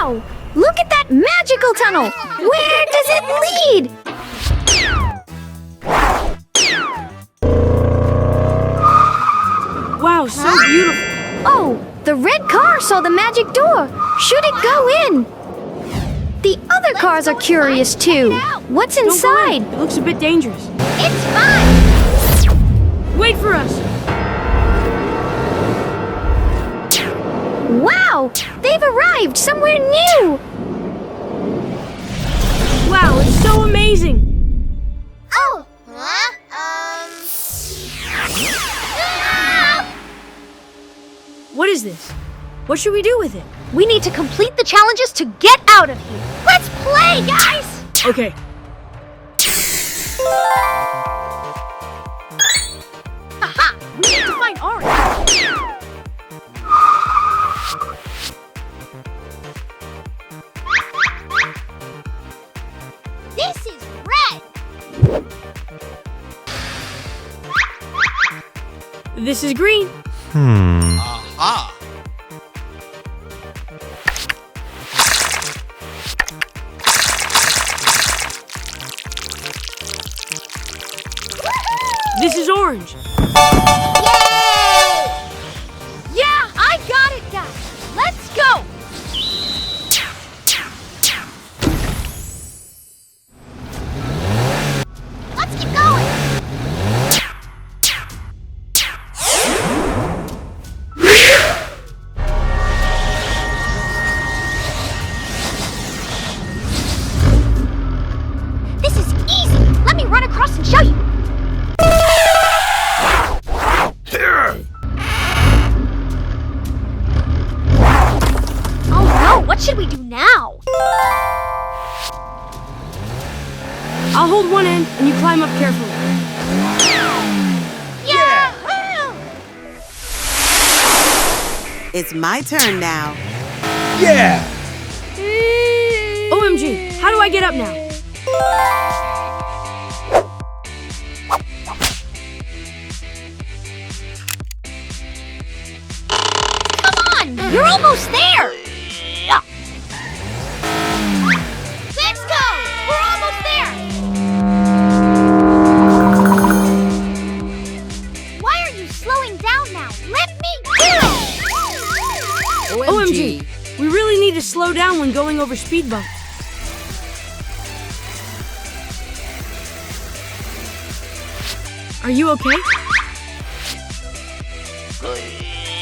Wow! Look at that magical tunnel! Where does it lead? Wow, so beautiful. Oh, the red car saw the magic door. Should it go in? The other cars are curious too. What's Don't go inside? in. It looks a bit dangerous. It's fun! Wait for us. Wow! They've arrived somewhere new! Wow, it's so amazing. Oh! What is this? What should we do with it? We need to complete the challenges to get out of here. Let's play, guys! Okay. Aha! We need to find Orange. This is red. This is green. Aha! This is orange. Yay! Yeah, I got it, guys. Let's go. Let's keep going. This is easy. Let me run across and show you. Oh no, what should we do now? I'll hold one end and you climb up carefully. Yeah! It's my turn now. Yeah! OMG, how do I get up now? Come on, you're almost there. Let's go. We're almost there. Why are you slowing down now? Let me do it. OMG, we really need to slow down when going over speed bumps. Are you okay?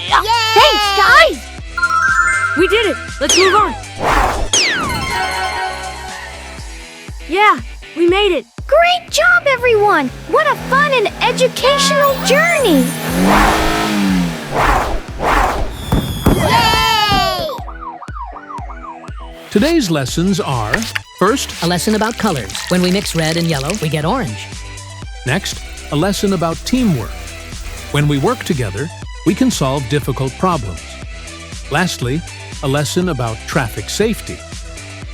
Thanks, guys. We did it! Let's move on! Yeah, we made it! Great job, everyone. What a fun and educational journey. Yay! Today's lessons are: first, A lesson about colors. When we mix red and yellow, we get orange. next, a lesson about teamwork. When we work together, we can solve difficult problems. Lastly, a lesson about traffic safety.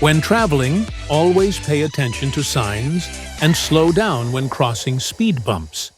When traveling, always pay attention to signs and slow down when crossing speed bumps.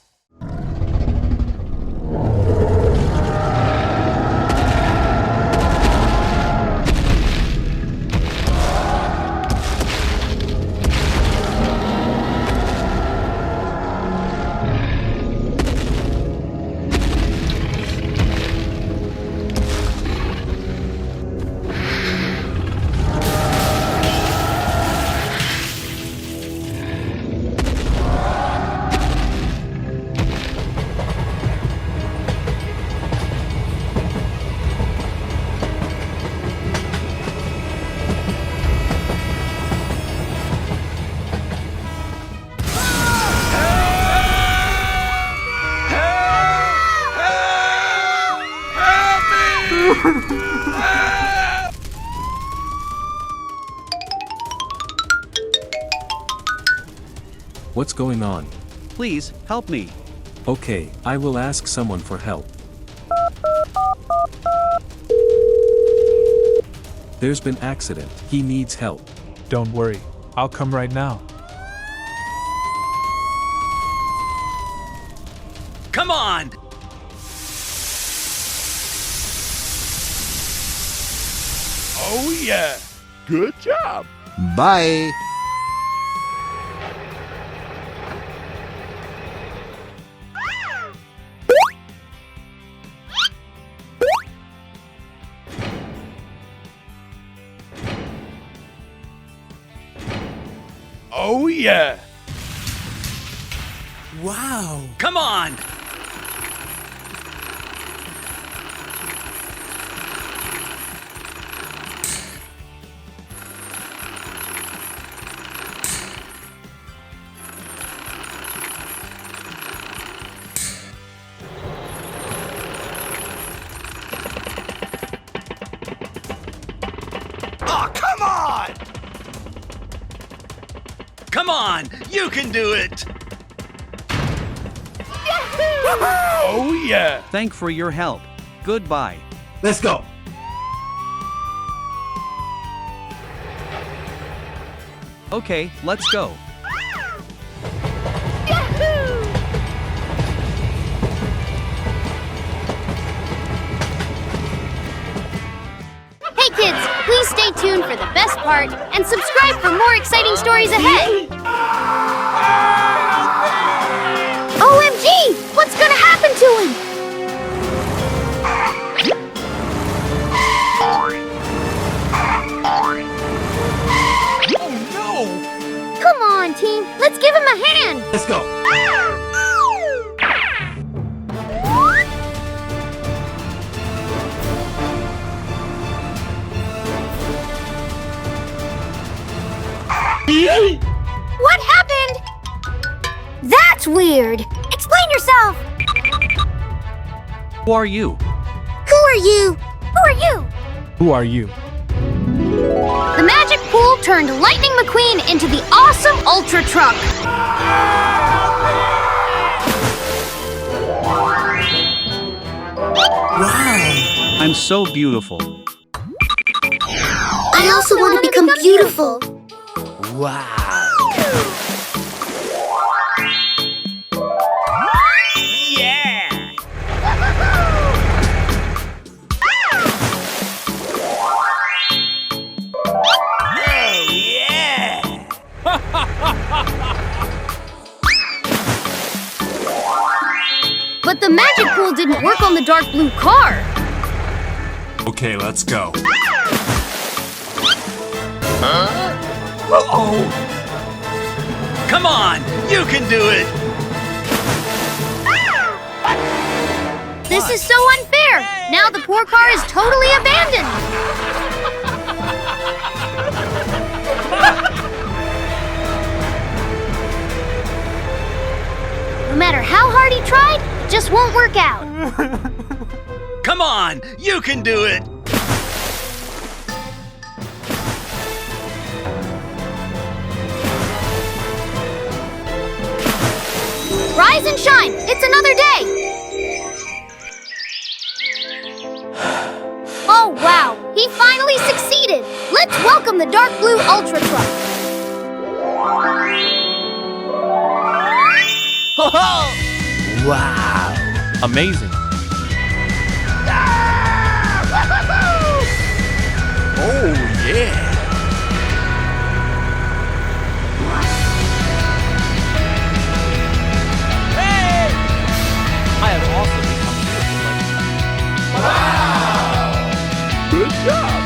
What's going on? Please, help me. Okay, I will ask someone for help. There's been accident. He needs help. Don't worry, I'll come right now. Come on! Oh yeah! Good job. Bye. Oh, yeah. Wow. Come on. Oh, come on. Come on. You can do it. Oh, yeah. Thank for your help. Goodbye. Let's go. Okay, let's go. Hey kids, please stay tuned for the best part and subscribe for more exciting stories ahead. OMG! What's gonna happen to him? Oh, no. Come on, team. Let's give him a hand. Let's go. What happened? That's weird. Explain yourself. Who are you? Who are you? Who are you? Who are you? The magic pool turned Lightning McQueen into the awesome Ultra Truck. Wow. I'm so beautiful. I also want to become beautiful. Yeah. Oh, yeah. But the magic pool didn't work on the dark blue car. Okay, let's go. Come on. You can do it. This is so unfair. Now the poor car is totally abandoned. No matter how hard he tried, it just won't work out. Come on. You can do it. Rise and shine. It's another day. Oh, wow. He finally succeeded. Let's welcome the dark blue Ultra Truck. Wow. Amazing. Oh, yeah. I have also become beautiful like Good job.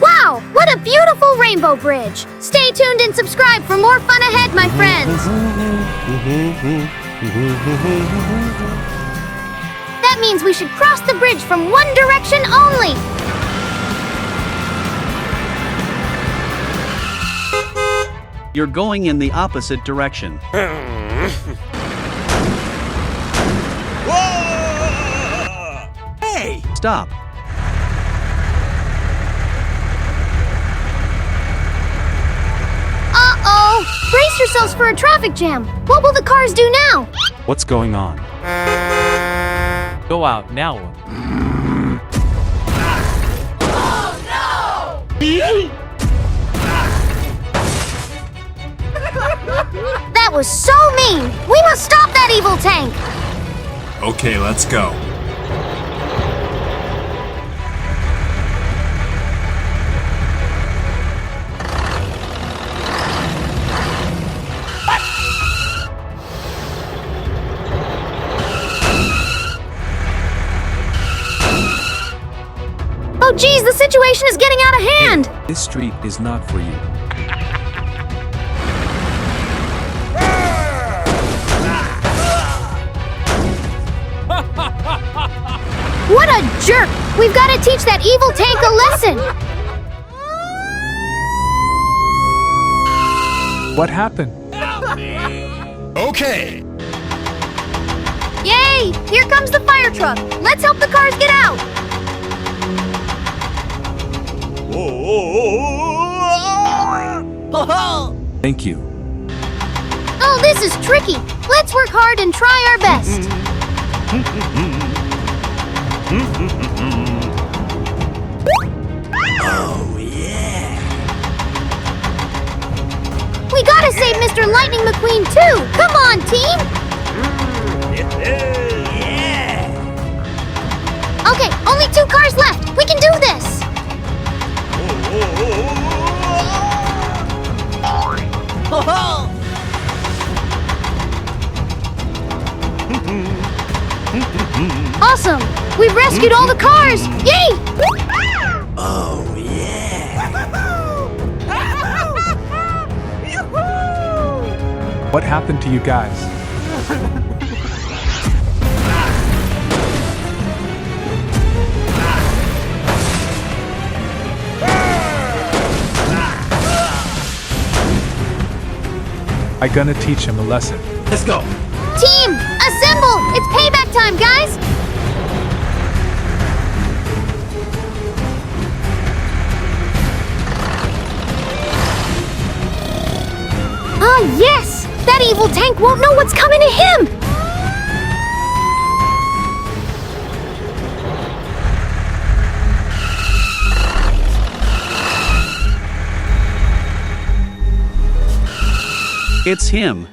Wow, what a beautiful rainbow bridge. Stay tuned and subscribe for more fun ahead, my friends. That means we should cross the bridge from one direction only. You're going in the opposite direction. Whoa! Hey! Stop. Uh-oh! Brace yourselves for a traffic jam. What will the cars do now? What's going on? Go out now. That was so mean! We must stop that evil tank! Okay, let's go. Oh geez, the situation is getting out of hand! This street is not for you. What a jerk! We've got to teach that evil tank a lesson! What happened? Okay. Yay! Here comes the fire truck! Let's help the cars get out! Thank you. Oh, this is tricky! Let's work hard and try our best! Oh, yeah. We gotta save Mr. Lightning McQueen too! Come on, team! Okay, only 2 cars left! We can do this! Awesome! We've rescued all the cars! Yay! Oh, yeah. What happened to you guys? I'm gonna teach him a lesson. Let's go. Team, assemble! It's payback time, guys! Ah, yes! That evil tank won't know what's coming to him! It's him.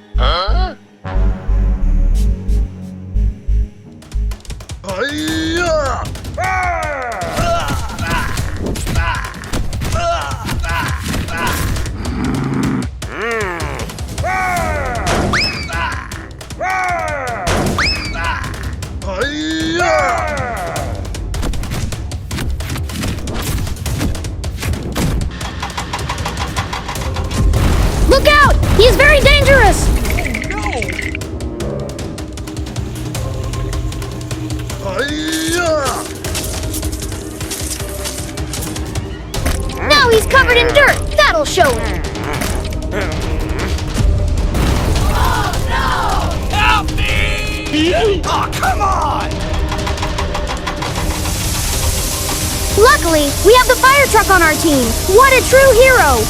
Look out! He is very dangerous! Now he's covered in dirt! That'll show him! Oh, come on! Luckily, we have the fire truck on our team! What a true hero!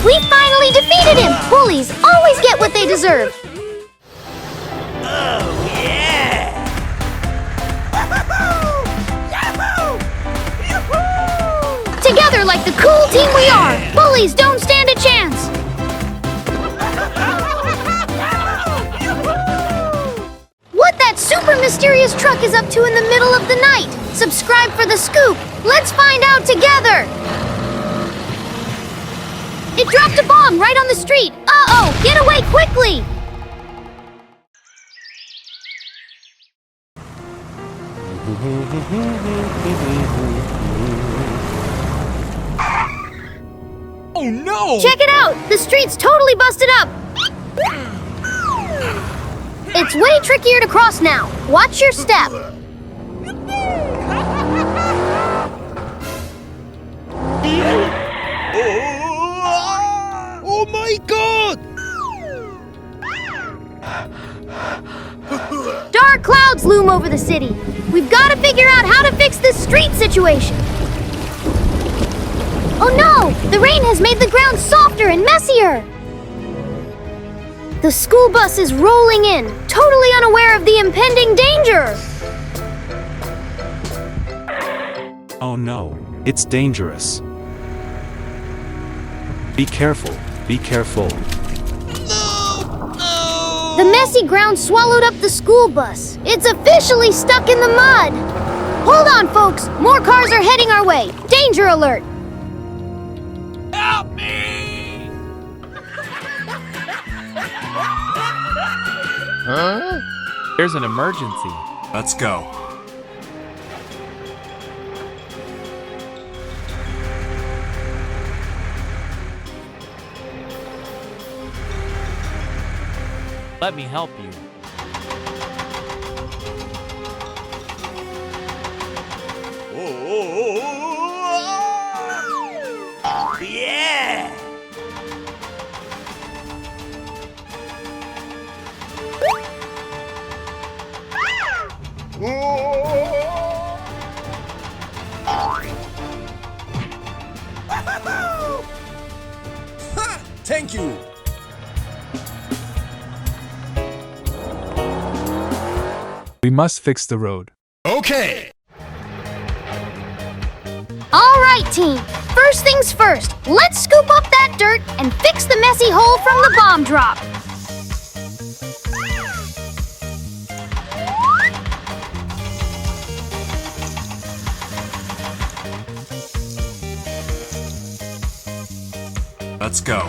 We finally defeated him! Bullies always get what they deserve! Together like the cool team we are, bullies don't stand a chance! What that super mysterious truck is up to in the middle of the night? Subscribe for the scoop! Let's find out together! It dropped a bomb right on the street! Uh-oh! Get away quickly! Oh, no! Check it out! The street's totally busted up! It's way trickier to cross now. Watch your step. Oh my god! Darn Dark clouds loom over the city. We've got to figure out how to fix this street situation. Oh no! The rain has made the ground softer and messier. The school bus is rolling in, totally unaware of the impending danger. Oh no, it's dangerous. Be careful, be careful. The messy ground swallowed up the school bus. It's officially stuck in the mud. Hold on, folks. More cars are heading our way. Danger alert. Help me! Huh? There's an emergency. Let's go. Let me help you. Oh, yeah! Thank you. We must fix the road. Okay. All right, team. First things first. Let's scoop up that dirt and fix the messy hole from the bomb drop. Let's go.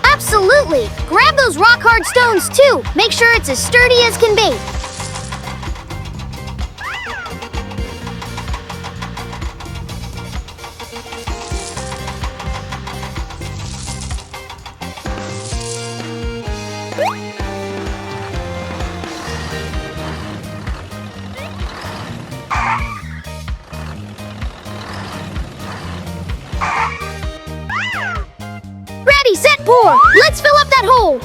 Absolutely! Grab those rock-hard stones, too! Make sure it's as sturdy as can be. Ready, set, pour! Let's fill up that hole!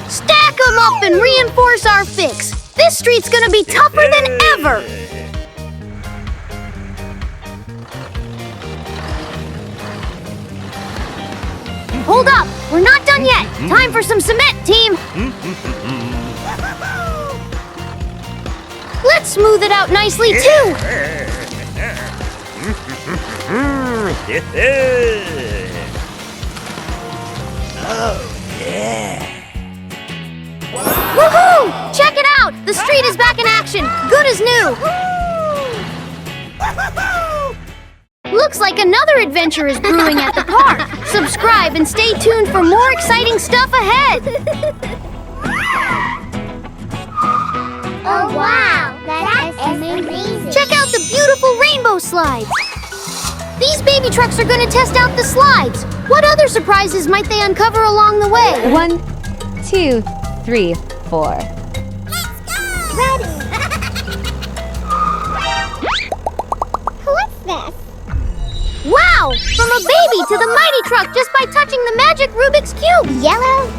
Stack them up and reinforce our fix! This street's gonna be tougher than ever! Hold up! We're not done yet! Time for some cement, team! Let's smooth it out nicely, too! Oh, yeah. Woohoo! Check it out! The street is back in action! Good as new! Looks like another adventure is brewing at the park. Subscribe and stay tuned for more exciting stuff ahead! Oh wow, that is amazing. Check out the beautiful rainbow slides! These baby trucks are gonna test out the slides! What other surprises might they uncover along the way? 1, 2, 3, 4. Ready! What's this? Wow! From a baby to the mighty truck just by touching the magic Rubik's Cube! Yellow?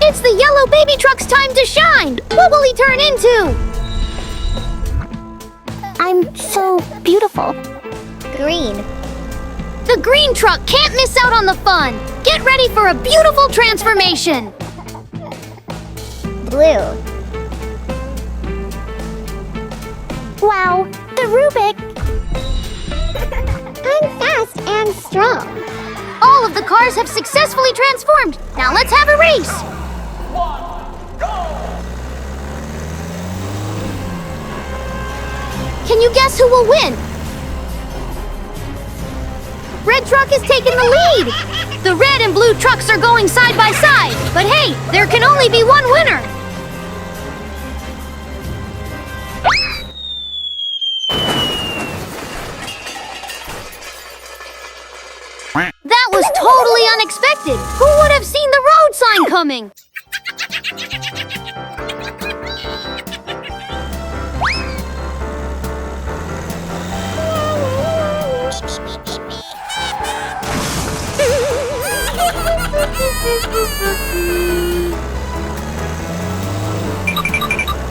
It's the yellow baby truck's time to shine! What will he turn into? I'm so beautiful. Green. The green truck can't miss out on the fun! Get ready for a beautiful transformation! Blue. Wow, the Rubik. I'm fast and strong. All of the cars have successfully transformed! Now let's have a race! Can you guess who will win? Red truck is taking the lead! The red and blue trucks are going side by side, but hey, there can only be one winner! That was totally unexpected! Who would have seen the road sign coming?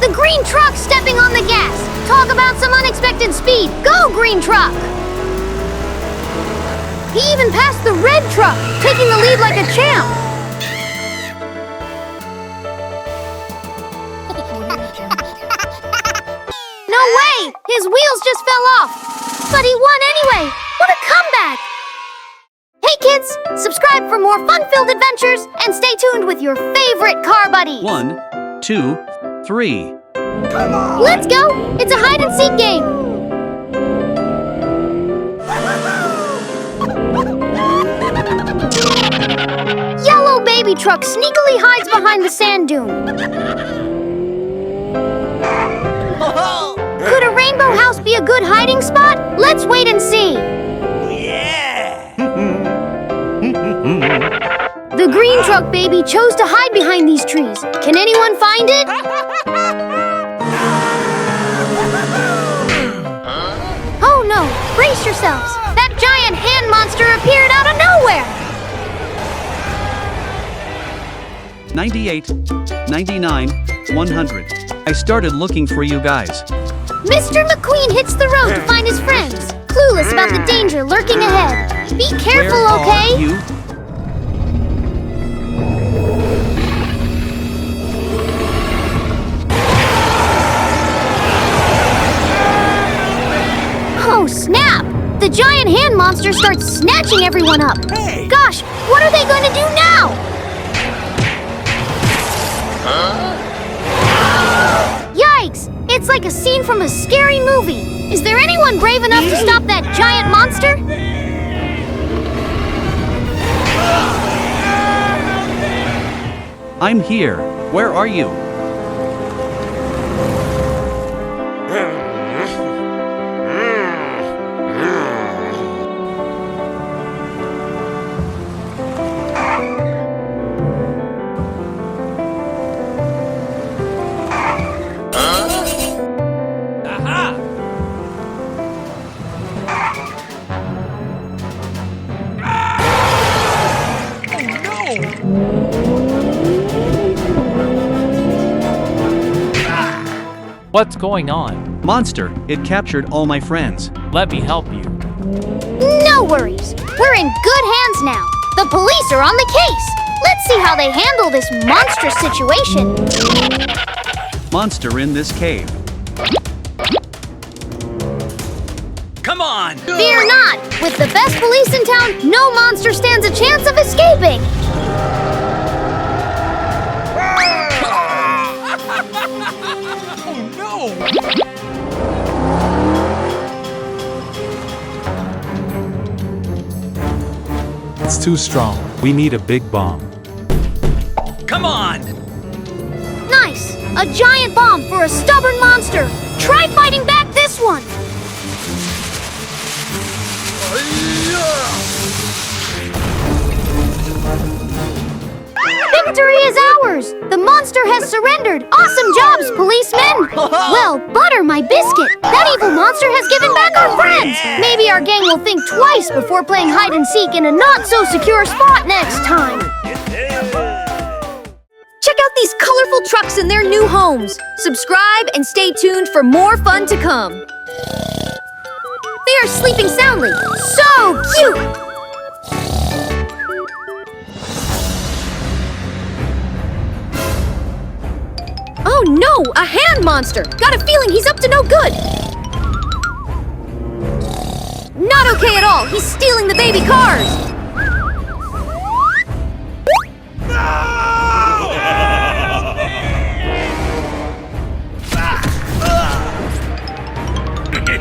The green truck stepping on the gas. Talk about some unexpected speed. Go, green truck! He even passed the red truck, taking the lead like a champ. No way! His wheels just fell off. But he won anyway. What a comeback! Hey kids, subscribe for more fun-filled adventures and stay tuned with your favorite car buddies. 1, 2, 3. Let's go! It's a hide-and-seek game! Yellow baby truck sneakily hides behind the sand dune. Could a rainbow house be a good hiding spot? Let's wait and see! The green truck baby chose to hide behind these trees. Can anyone find it? Oh no! Brace yourselves! That giant hand monster appeared out of nowhere! 98, 99, 100. I started looking for you guys. Mr. McQueen hits the road to find his friends, clueless about the danger lurking ahead. Be careful, Where okay? are you? Oh, snap! The giant hand monster starts snatching everyone up. Hey! Gosh, what are they going to do now? Yikes! It's like a scene from a scary movie. Is there anyone brave enough to stop that giant monster? I'm here. Where are you? What's going on? Monster, it captured all my friends. Let me help you. No worries. We're in good hands now. The police are on the case. Let's see how they handle this monstrous situation. Monster in this cave. Come on! Fear not! With the best police in town, no monster stands a chance of escaping. It's too strong. We need a big bomb. Come on! Nice! A giant bomb for a stubborn monster! Try fighting back this one! Victory is ours! The monster has surrendered! Awesome jobs, policemen! Well, butter my biscuit! That evil monster has given back our friends! Maybe our gang will think twice before playing hide-and-seek in a not-so-secure spot next time! Check out these colorful trucks in their new homes! Subscribe and stay tuned for more fun to come! They are sleeping soundly! So cute! Oh no! A hand monster! Got a feeling he's up to no good! Not okay at all! He's stealing the baby cars!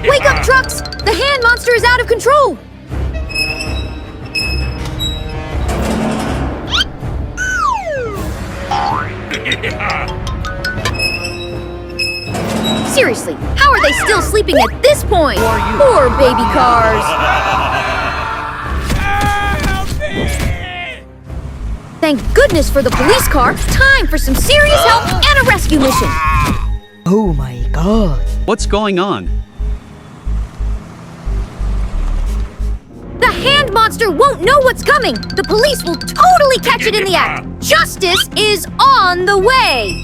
Wake up, trucks! The hand monster is out of control! Seriously, how are they still sleeping at this point? Poor baby cars! Thank goodness for the police car! Time for some serious help and a rescue mission! Oh my god. What's going on? The hand monster won't know what's coming. The police will totally catch it in the act. Justice is on the way.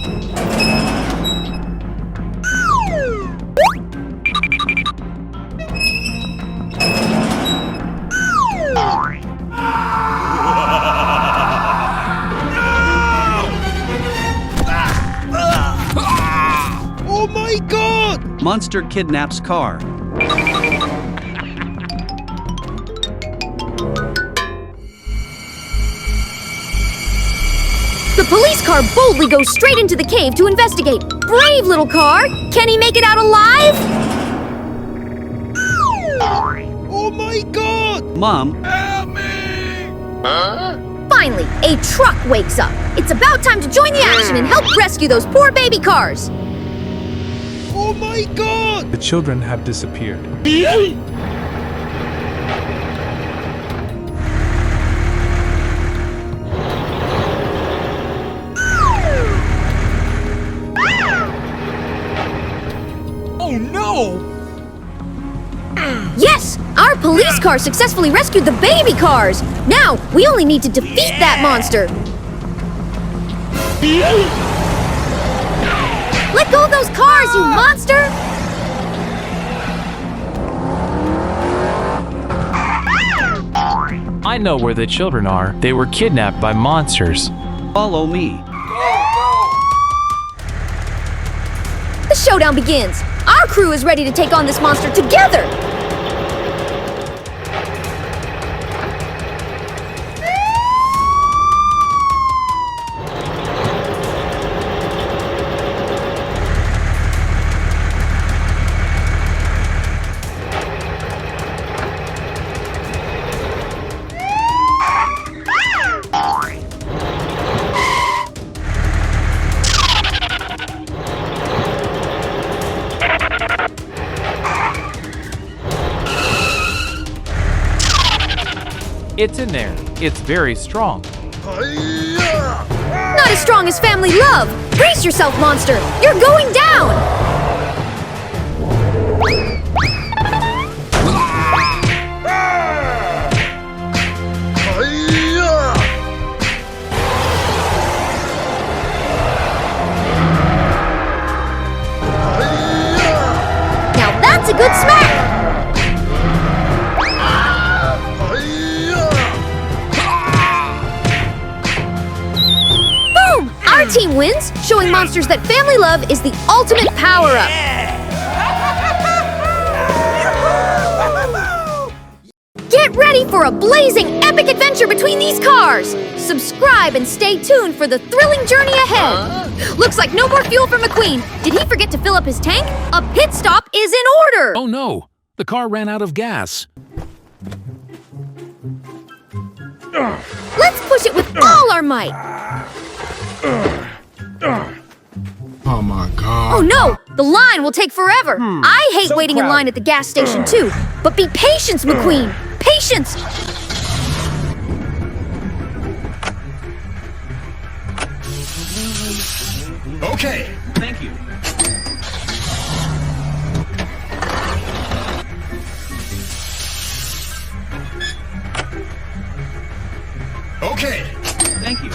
Oh my god! Monster kidnaps car. The police car boldly goes straight into the cave to investigate. Brave little car! Can he make it out alive? Oh my god! Mom, Help me! Finally, a truck wakes up. It's about time to join the action and help rescue those poor baby cars. Oh my god! The children have disappeared. Oh no! Yes! Our police car successfully rescued the baby cars! Now, we only need to defeat that monster! Let go of those cars, you monster! I know where the children are. They were kidnapped by monsters. follow me. The showdown begins! Our crew is ready to take on this monster together! It's in there. It's very strong. Not as strong as family love! Brace yourself, monster! You're going down! Now that's a good smack! Our team wins, showing monsters that family love is the ultimate power-up. Get ready for a blazing epic adventure between these cars! Subscribe and stay tuned for the thrilling journey ahead. Looks like no more fuel for McQueen. Did he forget to fill up his tank? A pit stop is in order! Oh no! The car ran out of gas. Let's push it with all our might! Oh my god. Oh no! The line will take forever! I hate waiting in line at the gas station too! But be patient, McQueen! Patience! Okay. Thank you. Okay. Thank you.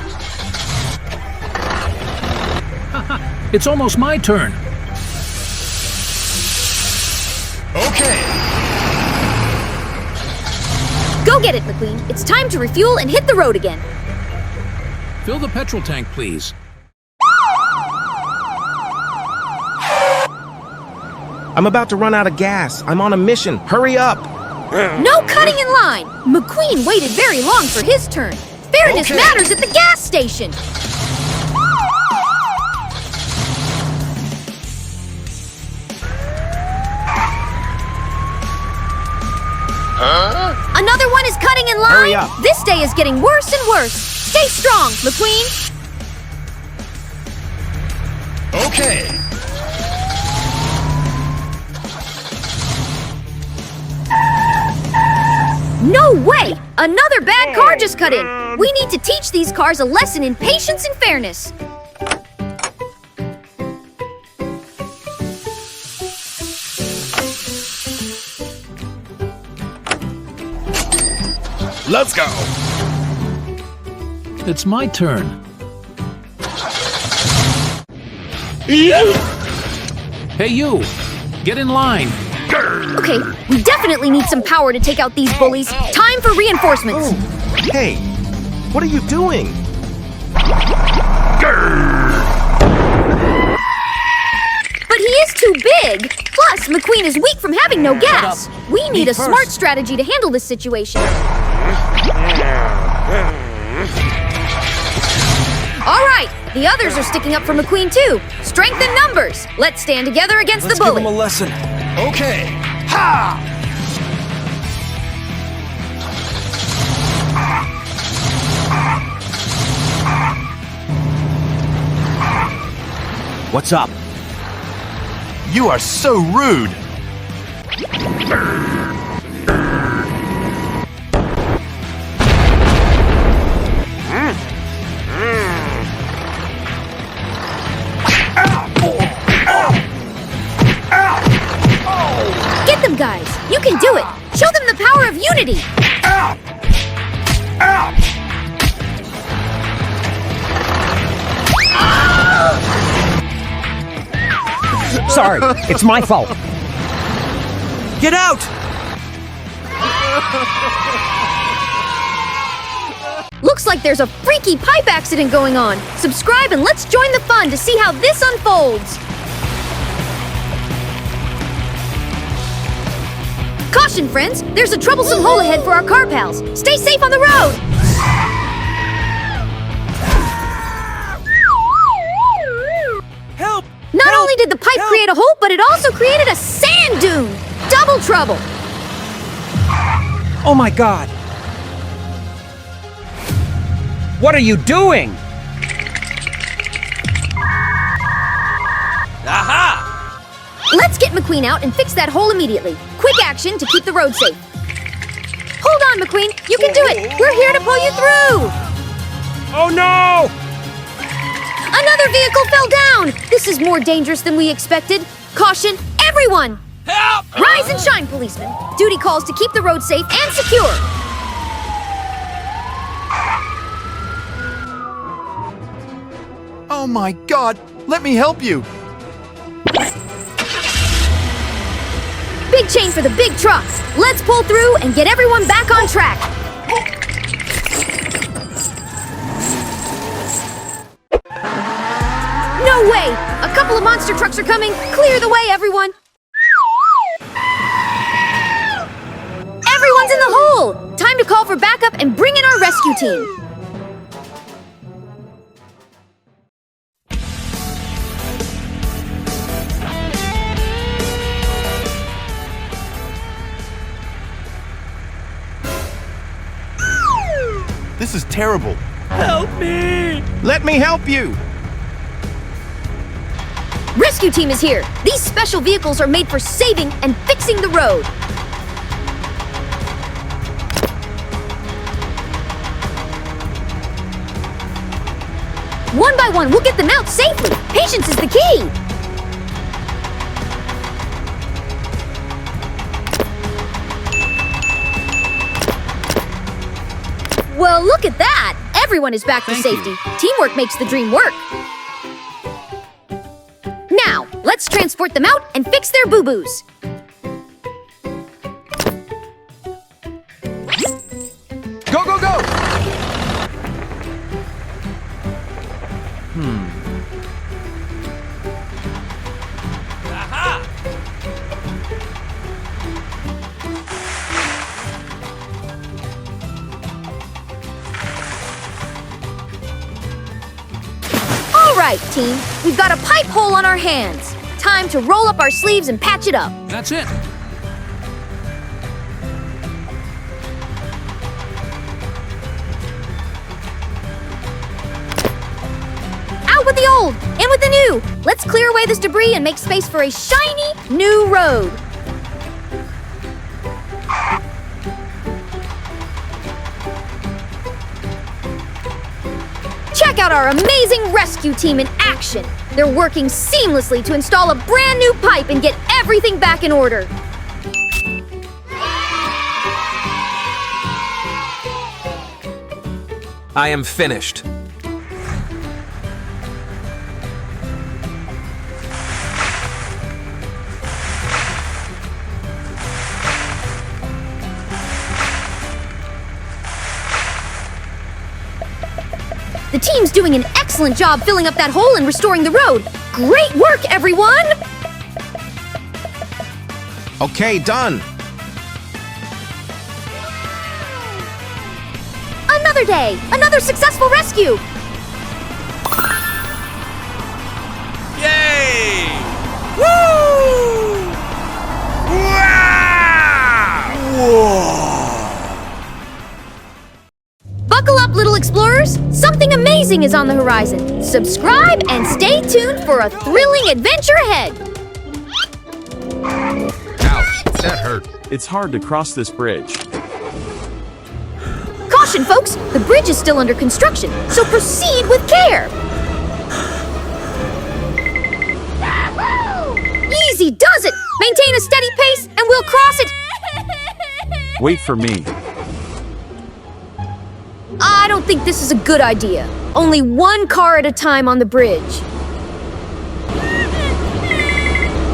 It's almost my turn. Okay. Go get it, McQueen. It's time to refuel and hit the road again. Fill the petrol tank, please. I'm about to run out of gas. I'm on a mission. Hurry up. No cutting in line! McQueen waited very long for his turn. Fairness matters at the gas station! Another one is cutting in line? Hurry up. This day is getting worse and worse. Stay strong, McQueen! Okay. No way! Another bad car just cut in! We need to teach these cars a lesson in patience and fairness. Let's go. It's my turn. Hey, you! Get in line. Okay, we definitely need some power to take out these bullies. Time for reinforcements. Hey, what are you doing? But he is too big. Plus, McQueen is weak from having no gas. We need a smart strategy to handle this situation. All right, the others are sticking up for McQueen too. Strength in numbers. Let's stand together against the bully. Give him a lesson. Okay. Ha! What's up? You are so rude. Get them, guys. You can do it. Show them the power of unity. Sorry, it's my fault. Get out! Looks like there's a freaky pipe accident going on. Subscribe and let's join the fun to see how this unfolds. Caution, friends! There's a troublesome hole ahead for our car pals. Stay safe on the road! Help! Not only did the pipe create a hole, but it also created a sand dune! Double trouble! Oh my God! What are you doing? Aha! Let's get McQueen out and fix that hole immediately. Quick action to keep the road safe. Hold on, McQueen. You can do it. We're here to pull you through. Oh no! Another vehicle fell down. This is more dangerous than we expected. Caution, everyone! Help! Rise and shine, policemen. Duty calls to keep the road safe and secure. Oh my God! Let me help you! Big chain for the big truck. Let's pull through and get everyone back on track. No way! A couple of monster trucks are coming. Clear the way, everyone. Everyone's in the hole. Time to call for backup and bring in our rescue team. This is terrible. Help me! Let me help you! Rescue team is here. These special vehicles are made for saving and fixing the road. One by one, we'll get them out safely. Patience is the key. Well, look at that! Everyone is back to safety. Teamwork makes the dream work. Now, let's transport them out and fix their boo-boos. Go, go, go! Aha! All right, team. We've got a pipe hole on our hands. Time to roll up our sleeves and patch it up. That's it. Out with the old, in with the new. Let's clear away this debris and make space for a shiny new road. Check out our amazing rescue team in action. They're working seamlessly to install a brand new pipe and get everything back in order. I am finished. The team's doing an excellent job filling up that hole and restoring the road. Great work, everyone! Okay, done. Another day, another successful rescue. Yay! Woo! Wow! Whoa! Buckle up, little explorers. Something amazing is on the horizon. Subscribe and stay tuned for a thrilling adventure ahead. Ouch, that hurt. It's hard to cross this bridge. Caution, folks! The bridge is still under construction, so proceed with care. Easy does it! Maintain a steady pace and we'll cross it. Wait for me. I don't think this is a good idea. Only one car at a time on the bridge.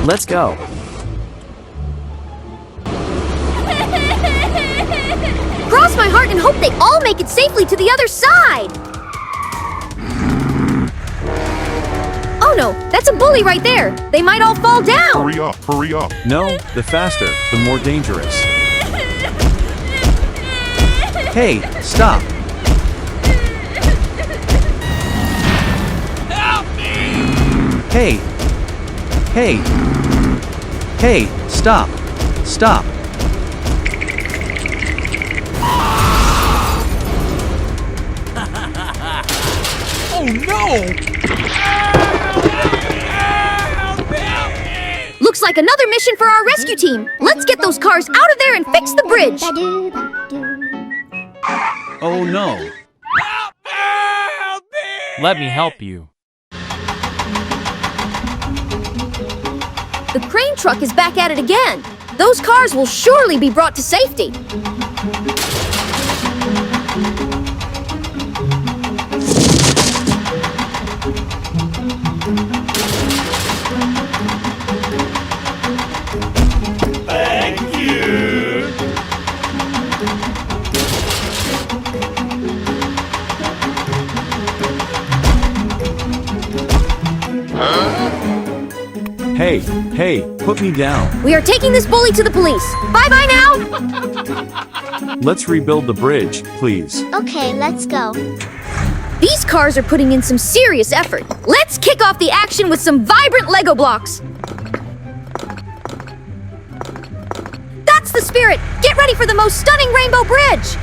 Let's go. Cross my heart and hope they all make it safely to the other side. Oh no, that's a bully right there. They might all fall down. Hurry up, hurry up. No, the faster, the more dangerous. Hey, stop. Help me! Hey. Hey. Hey, stop. Stop. Oh no! Looks like another mission for our rescue team. Let's get those cars out of there and fix the bridge. Oh no. Help me! Let me help you. The crane truck is back at it again. Those cars will surely be brought to safety. Thank you! Hey, hey, put me down. We are taking this bully to the police. Bye-bye now. Let's rebuild the bridge, please. Okay, let's go. These cars are putting in some serious effort. Let's kick off the action with some vibrant Lego blocks. That's the spirit. Get ready for the most stunning rainbow bridge.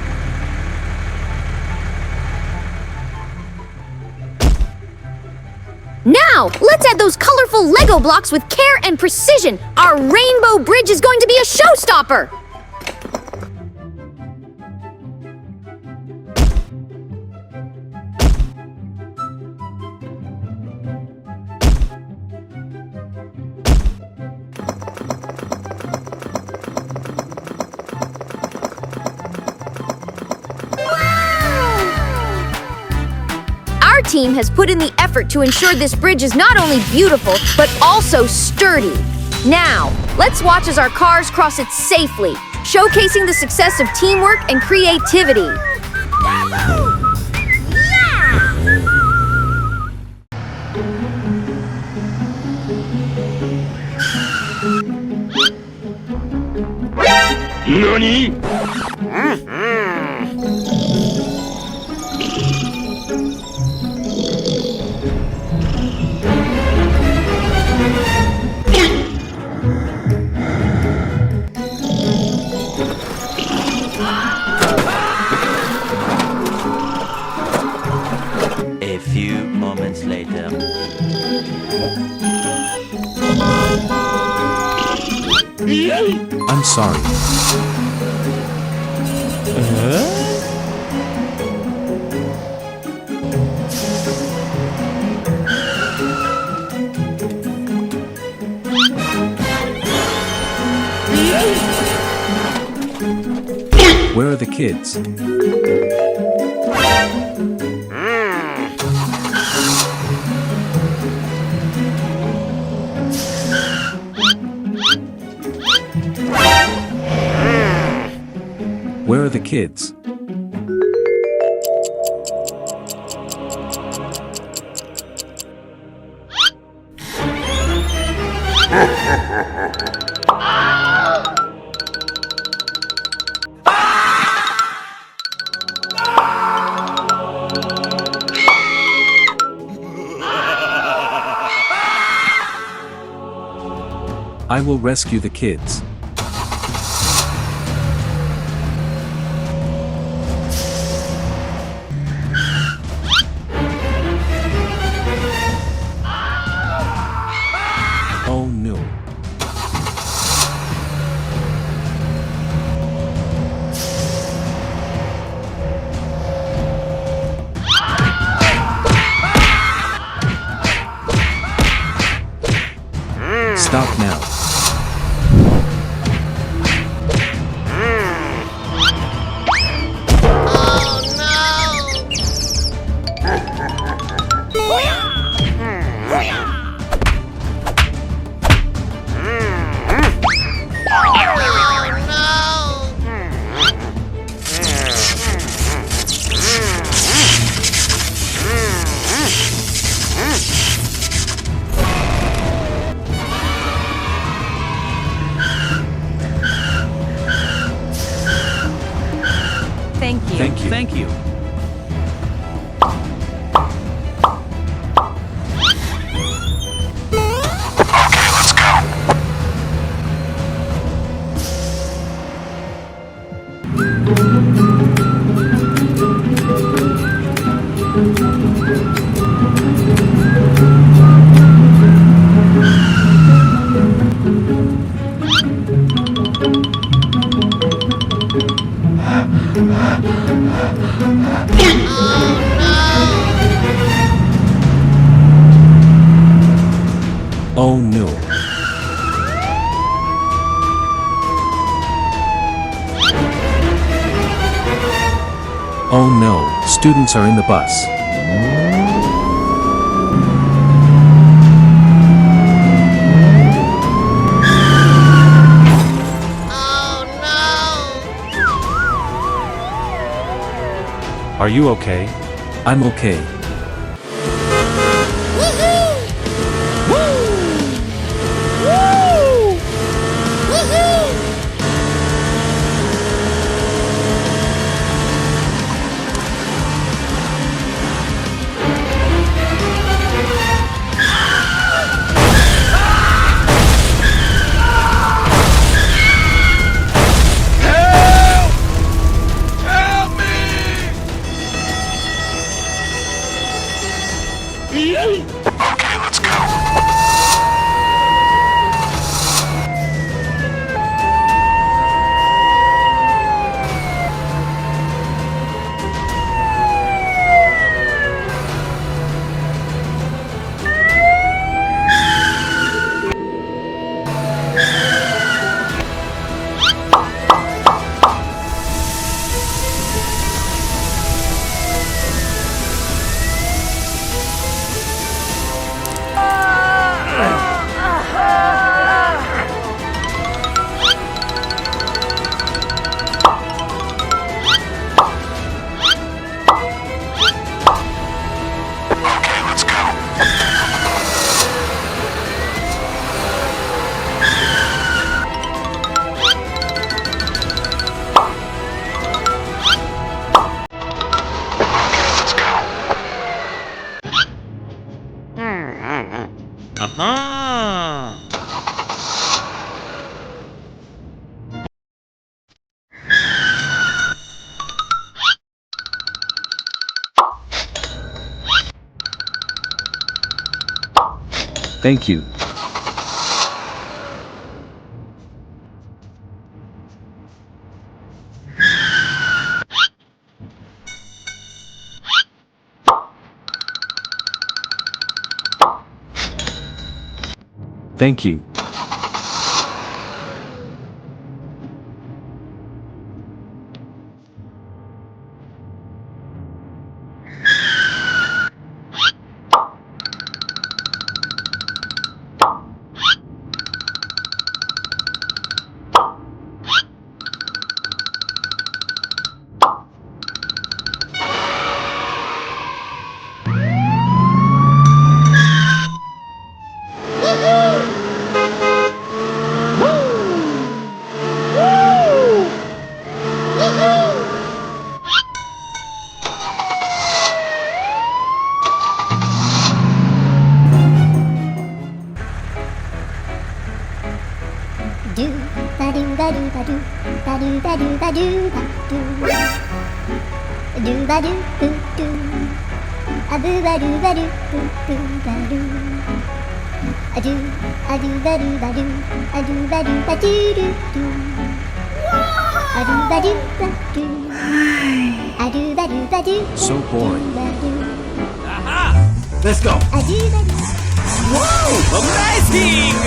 Now, let's add those colorful Lego blocks with care and precision. Our rainbow bridge is going to be a showstopper. Our team has put in the effort to ensure this bridge is not only beautiful, but also sturdy. Now, let's watch as our cars cross it safely, showcasing the success of teamwork and creativity. NANI?! A few moments later. I'm sorry. Where are the kids? kids. I will rescue the kids. Oh no. Stop now. Thank you. Thank you. Thank you. Oh no. Oh no, students are in the bus. Are you okay? I'm okay. Thank you. Thank you. So boring. Let's go. Whoa! Amazing!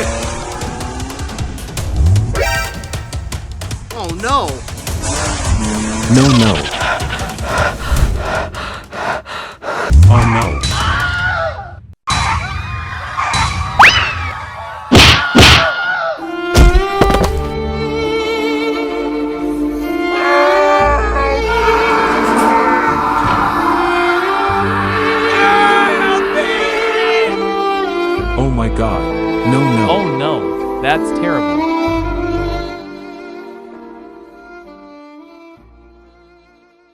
Oh no! No, no. Oh no. Oh my god. No, no. Oh no, that's terrible.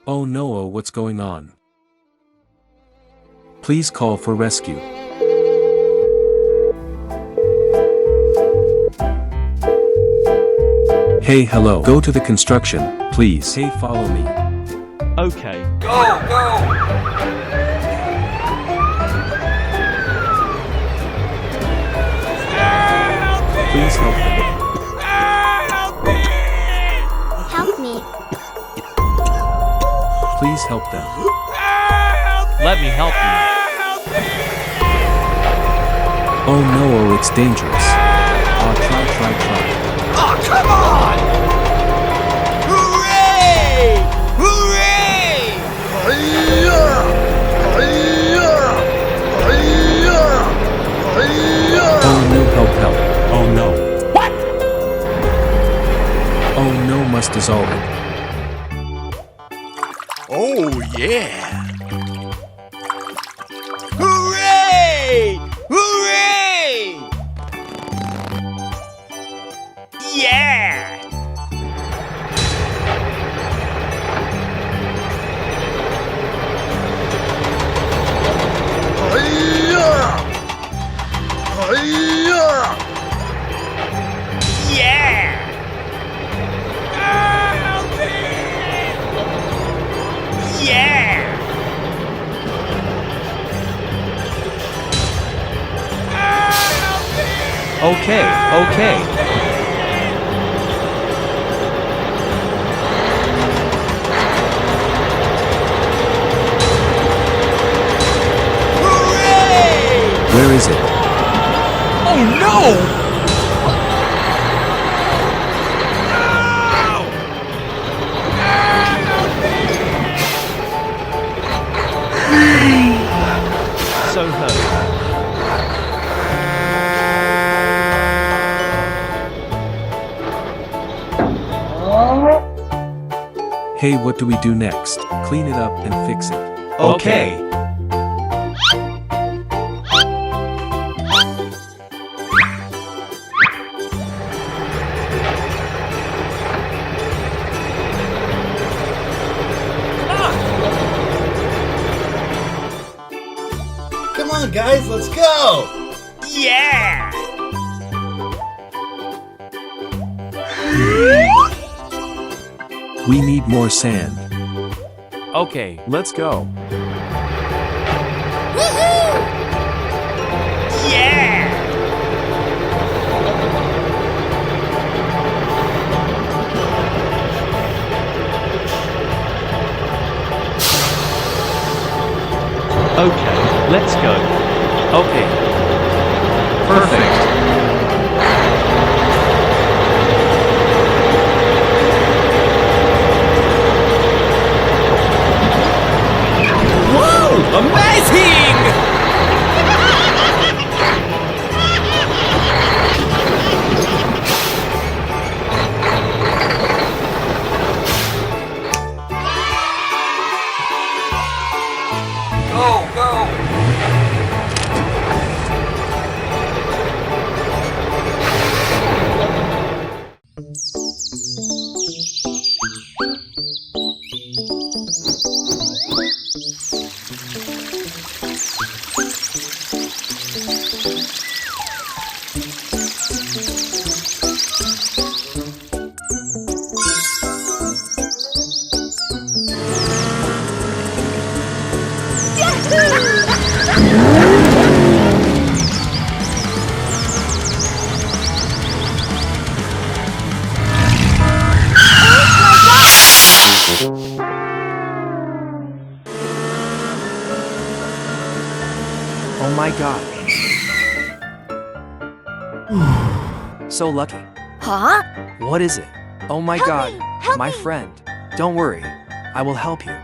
Oh no, what's going on? Please call for rescue. Hey, hello. Go to the construction, please. Hey, follow me. Okay. Go, go! Please help them. Help me. Please help them. Let me help you. Oh no, it's dangerous. Try. Oh, come on! Hooray! Hooray! Oh no, help. Oh no. What? Oh no, must dissolve it. Oh, yeah! Hooray! Hooray! Yeah! Yeah! Yeah! Okay. Where is it? Oh no! So hurt. Hey, what do we do next? Clean it up and fix it. Okay. Come on, guys, let's go! Yeah! We need more sand. Okay, let's go. Yeah! Okay, let's go. Okay. Perfect. Whoa! Amazing! Go, go! Oh my god. So lucky. Huh? What is it? Oh my god. Help My me. friend. Don't worry. I will help you.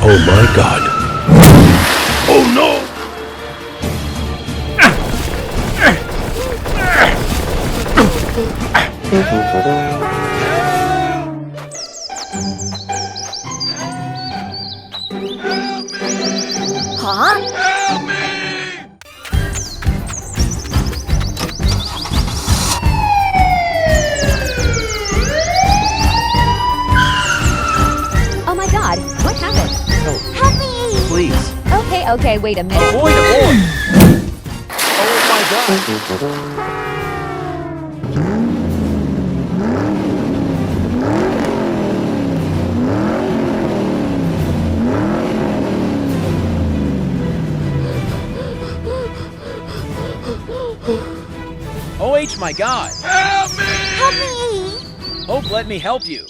Oh my god. Oh no! Huh? Oh my god, what happened? Help me! Please. Okay, wait a minute. Avoid, avoid! Oh my god! OH, my god! Help me! Hope, let me help you.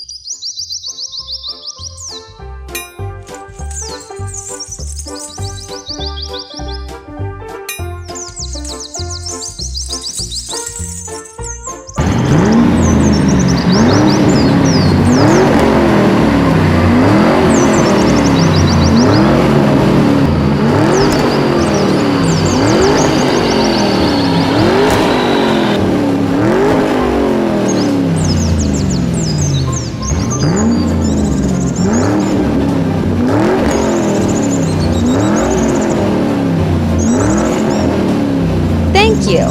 Thank you.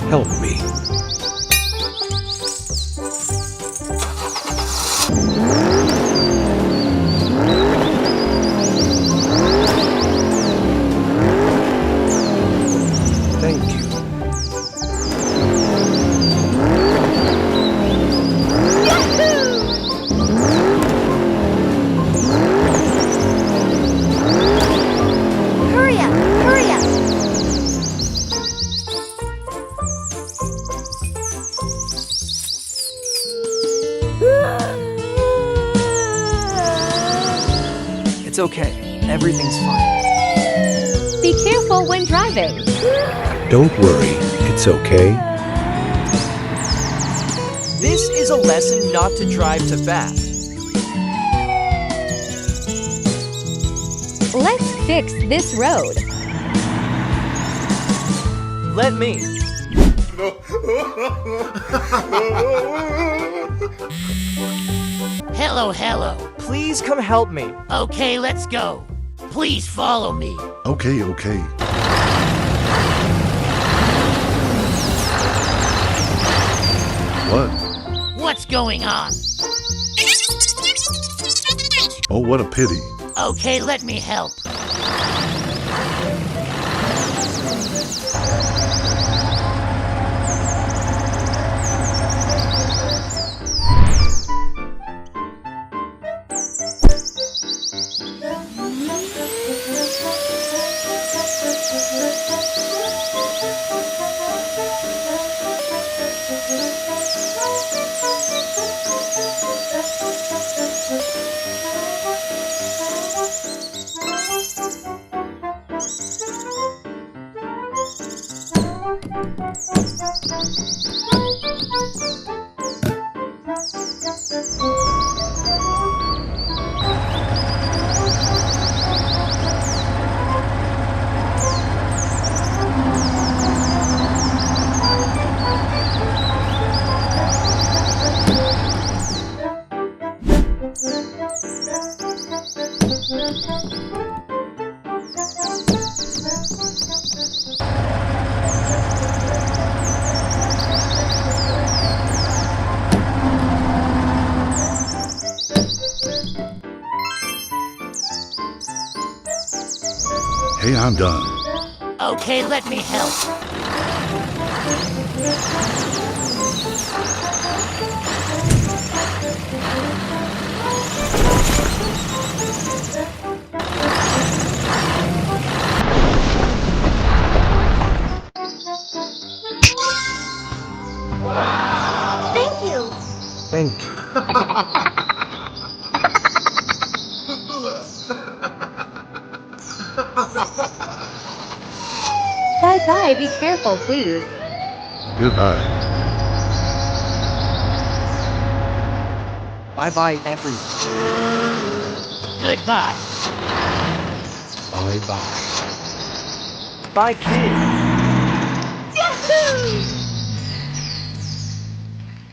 Help me. Thank you. Hurry up! Hurry up! It's okay. Everything's fine. Be careful when driving. Don't worry. It's okay. This is a lesson not to drive too fast. Let's fix this road. Let me. Hello, hello. Please come help me. Okay, let's go. Please follow me. Okay, okay. What? What's going on? Oh, what a pity. Okay, let me help. Hey, I'm done. Okay, let me help. Thank you. Thank you. Bye-bye, be careful, please. Goodbye. Bye-bye, everyone. Goodbye. Bye-bye. Bye, kids. Yahoo!